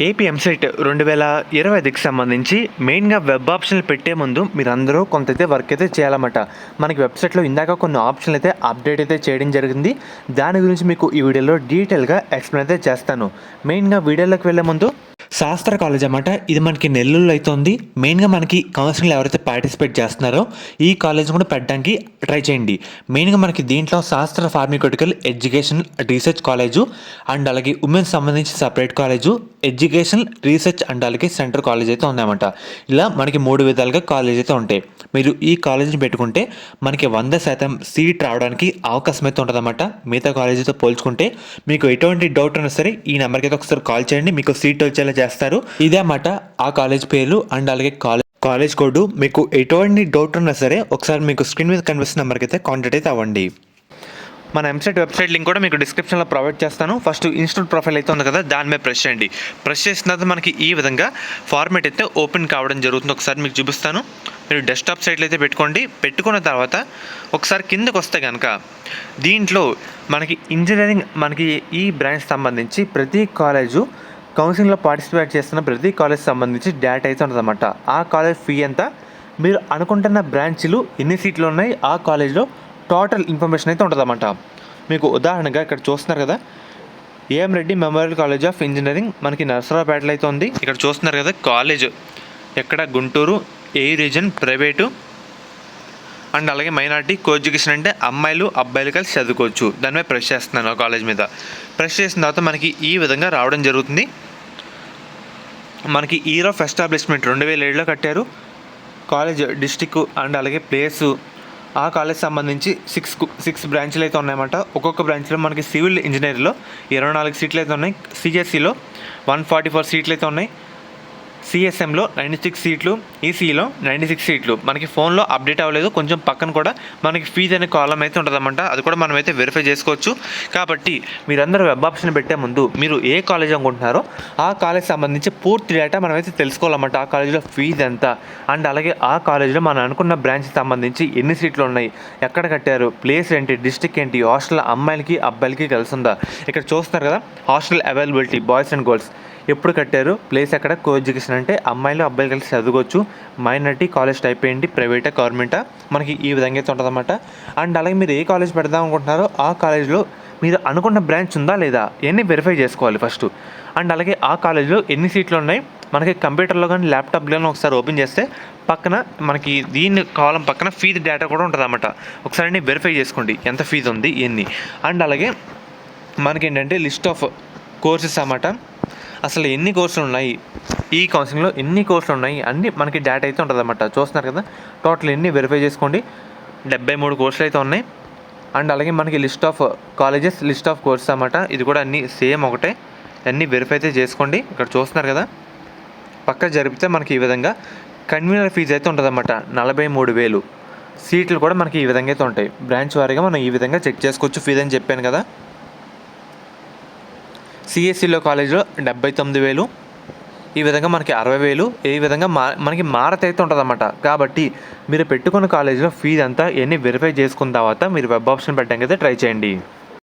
AP EAMCET 2025కి సంబంధించి మెయిన్గా web ఆప్షన్లు పెట్టే ముందు మీరందరూ కొంతైతే వర్క్ అయితే చేయాలన్నమాట. మనకి వెబ్సైట్లో ఇందాక కొన్ని ఆప్షన్లు అయితే అప్డేట్ అయితే చేయడం జరిగింది. దాని గురించి మీకు ఈ వీడియోలో డీటెయిల్గా ఎక్స్ప్లెయిన్ అయితే చేస్తాను. మెయిన్గా వీడియోలోకి వెళ్ళే ముందు శాస్త్ర కాలేజ్ అన్నమాట. ఇది మనకి నెల్లూరులో అయితే ఉంది. మెయిన్గా మనకి కౌన్సిలింగ్లో ఎవరైతే పార్టిసిపేట్ చేస్తున్నారో ఈ కాలేజ్ కూడా పెట్టడానికి ట్రై చేయండి. మెయిన్గా మనకి దీంట్లో శాస్త్ర pharmaceutical education research college and అలాగే ఉమెన్స్ సంబంధించి separate college, education research and అలాగే సెంటర్ కాలేజ్ అయితే ఉందన్నమాట. ఇలా మనకి 3 విధాలుగా కాలేజ్ అయితే ఉంటాయి. మీరు ఈ కాలేజీని పెట్టుకుంటే మనకి 100% సీట్ రావడానికి అవకాశం అయితే ఉంటుందన్నమాట. మిగతా కాలేజీతో పోల్చుకుంటే మీకు ఎటువంటి డౌట్ ఉన్నా సరే ఈ నెంబర్కి అయితే ఒకసారి కాల్ చేయండి, మీకు సీట్ వచ్చేలా చేస్తారు. ఇదే అన్నమాట ఆ కాలేజ్ పేర్లు అండ్ అలాగే కాలేజ్ కోడ్. మీకు ఎటువంటి డౌట్ ఉన్నా సరే ఒకసారి మీకు స్క్రీన్ మీద కనిపిస్తున్న నెంబర్కి అయితే కాంటాక్ట్ అయితే అవ్వండి. మన ఎంసెట్ వెబ్సైట్ లింక్ కూడా మీకు డిస్క్రిప్షన్లో ప్రొవైడ్ చేస్తాను. ఫస్ట్ ఇన్స్టిట్యూట్ ప్రొఫైల్ అయితే ఉంది కదా, దాని మీద ప్రెస్ చేయండి. ప్రెస్ చేసిన తర్వాత మనకి ఈ విధంగా ఫార్మేట్ అయితే ఓపెన్ కావడం జరుగుతుంది. ఒకసారి మీకు చూపిస్తాను. మీరు డెస్క్టాప్ సైట్లో అయితే పెట్టుకోండి. పెట్టుకున్న తర్వాత ఒకసారి కిందకు వస్తే కనుక దీంట్లో మనకి ఇంజనీరింగ్ మనకి ఈ బ్రాంచ్ సంబంధించి ప్రతి కాలేజు కౌన్సిలింగ్లో పార్టిసిపేట్ చేస్తున్న ప్రతి కాలేజ్ సంబంధించి డేటా అయితే ఉంటుందన్నమాట. ఆ కాలేజ్ ఫీ ఎంత, మీరు అనుకుంటున్న బ్రాంచ్లు ఎన్ని సీట్లు ఉన్నాయి, ఆ కాలేజ్లో టోటల్ ఇన్ఫర్మేషన్ అయితే ఉంటుందన్నమాట. మీకు ఉదాహరణగా ఇక్కడ చూస్తున్నారు కదా, AM Reddy memorial college of engineering మనకి నరసరావుపేటలో అయితే ఉంది. ఇక్కడ చూస్తున్నారు కదా కాలేజ్ ఎక్కడ, గుంటూరు, ఏ రీజన్, ప్రైవేటు అండ్ అలాగే మైనారిటీ కో ఎడ్యుకేషన్ అంటే అమ్మాయిలు అబ్బాయిలు కలిసి చదువుకోవచ్చు. దాని మీద ప్రెస్ చేస్తున్నాను. ఆ కాలేజ్ మీద ప్రెస్ చేసిన తర్వాత మనకి ఈ విధంగా రావడం జరుగుతుంది. మనకి ఇయర్ ఆఫ్ ఎస్టాబ్లిష్మెంట్ 2007లో కట్టారు. కాలేజ్ డిస్టిక్ అండ్ అలాగే ప్లేసు, ఆ కాలేజ్ సంబంధించి 6 బ్రాంచ్లు అయితే ఉన్నాయన్నమాట. ఒక్కొక్క బ్రాంచ్లో మనకి సివిల్ ఇంజనీరింగ్లో 24 సీట్లు అయితే ఉన్నాయి. సిఎస్సిలో 144 సీట్లు అయితే ఉన్నాయి. సిఎస్ఎంలో 96 సీట్లు, ఈసీలో 96 సీట్లు. మనకి ఫోన్లో అప్డేట్ అవ్వలేదు. కొంచెం పక్కన కూడా మనకి ఫీజు అనే కాలం అయితే ఉంటుందన్నమాట. అది కూడా మనం అయితే వెరిఫై చేసుకోవచ్చు. కాబట్టి మీరందరూ వెబ్ ఆప్షన్ పెట్టే ముందు మీరు ఏ కాలేజ్ అనుకుంటున్నారో ఆ కాలేజ్ సంబంధించి పూర్తి డేటా మనం అయితే తెలుసుకోవాలన్నమాట. ఆ కాలేజీలో ఫీజు ఎంత అండ్ అలాగే ఆ కాలేజీలో మనం అనుకున్న బ్రాంచ్ సంబంధించి ఎన్ని సీట్లు ఉన్నాయి, ఎక్కడ కట్టారు, ప్లేస్ ఏంటి, డిస్ట్రిక్ట్ ఏంటి, హాస్టల్ అమ్మాయిలకి అబ్బాయిలకి కలిసి ఉందా. ఇక్కడ చూస్తున్నారు కదా hostel availability boys and girls ఎప్పుడు కట్టారు, ప్లేస్ ఎక్కడ, కో ఎడ్యుకేషన్ అంటే అమ్మాయిలు అబ్బాయిలు కలిసి చదువుకోవచ్చు, మైనారిటీ కాలేజ్ టైప్ ఏంటి, ప్రైవేటా గవర్నమెంటా, మనకి ఈ విధంగా అయితే ఉంటుందన్నమాట. అండ్ అలాగే మీరు ఏ కాలేజ్ పెడదాం అనుకుంటున్నారో ఆ కాలేజ్లో మీరు అనుకున్న బ్రాంచ్ ఉందా లేదా ఇవన్నీ వెరిఫై చేసుకోవాలి ఫస్ట్. అండ్ అలాగే ఆ కాలేజ్లో ఎన్ని సీట్లు ఉన్నాయి మనకి కంప్యూటర్లో కానీ ల్యాప్టాప్లో కానీ ఒకసారి ఓపెన్ చేస్తే పక్కన మనకి దీని కాలం పక్కన ఫీజు డేటా కూడా ఉంటుంది అన్నమాట. ఒకసారి వెరిఫై చేసుకోండి ఎంత ఫీజు ఉంది ఎన్ని. అండ్ అలాగే మనకి ఏంటంటే లిస్ట్ ఆఫ్ కోర్సెస్ అన్నమాట. అసలు ఎన్ని కోర్సులు ఉన్నాయి, ఈ కౌన్సిలింగ్లో ఎన్ని కోర్సులు ఉన్నాయి అన్నీ మనకి డేటా అయితే ఉంటుందన్నమాట. చూస్తున్నారు కదా టోటల్ ఎన్ని వెరిఫై చేసుకోండి. 73 కోర్సులు అయితే ఉన్నాయి. అండ్ అలాగే మనకి list of colleges, list of courses అన్నమాట. ఇది కూడా అన్నీ సేమ్ ఒకటే. అన్నీ వెరిఫై అయితే చేసుకోండి. ఇక్కడ చూస్తున్నారు కదా పక్క జరిపితే మనకి ఈ విధంగా కన్వీనర్ ఫీజు అయితే ఉంటుందన్నమాట. 43,000. సీట్లు కూడా మనకి ఈ విధంగా అయితే ఉంటాయి. బ్రాంచ్ వారీగా మనం ఈ విధంగా చెక్ చేసుకోవచ్చు ఫీజు అని చెప్పాను కదా. సిఎస్సిలో కాలేజ్లో 79,000. ఈ విధంగా మనకి 60,000. ఈ విధంగా మనకి మారత అయితే ఉంటుందన్నమాట. కాబట్టి మీరు పెట్టుకున్న కాలేజీలో ఫీజు అంతా ఎన్ని వెరిఫై చేసుకున్న తర్వాత మీరు వెబ్ ఆప్షన్ పెట్టడానికి అయితే ట్రై చేయండి.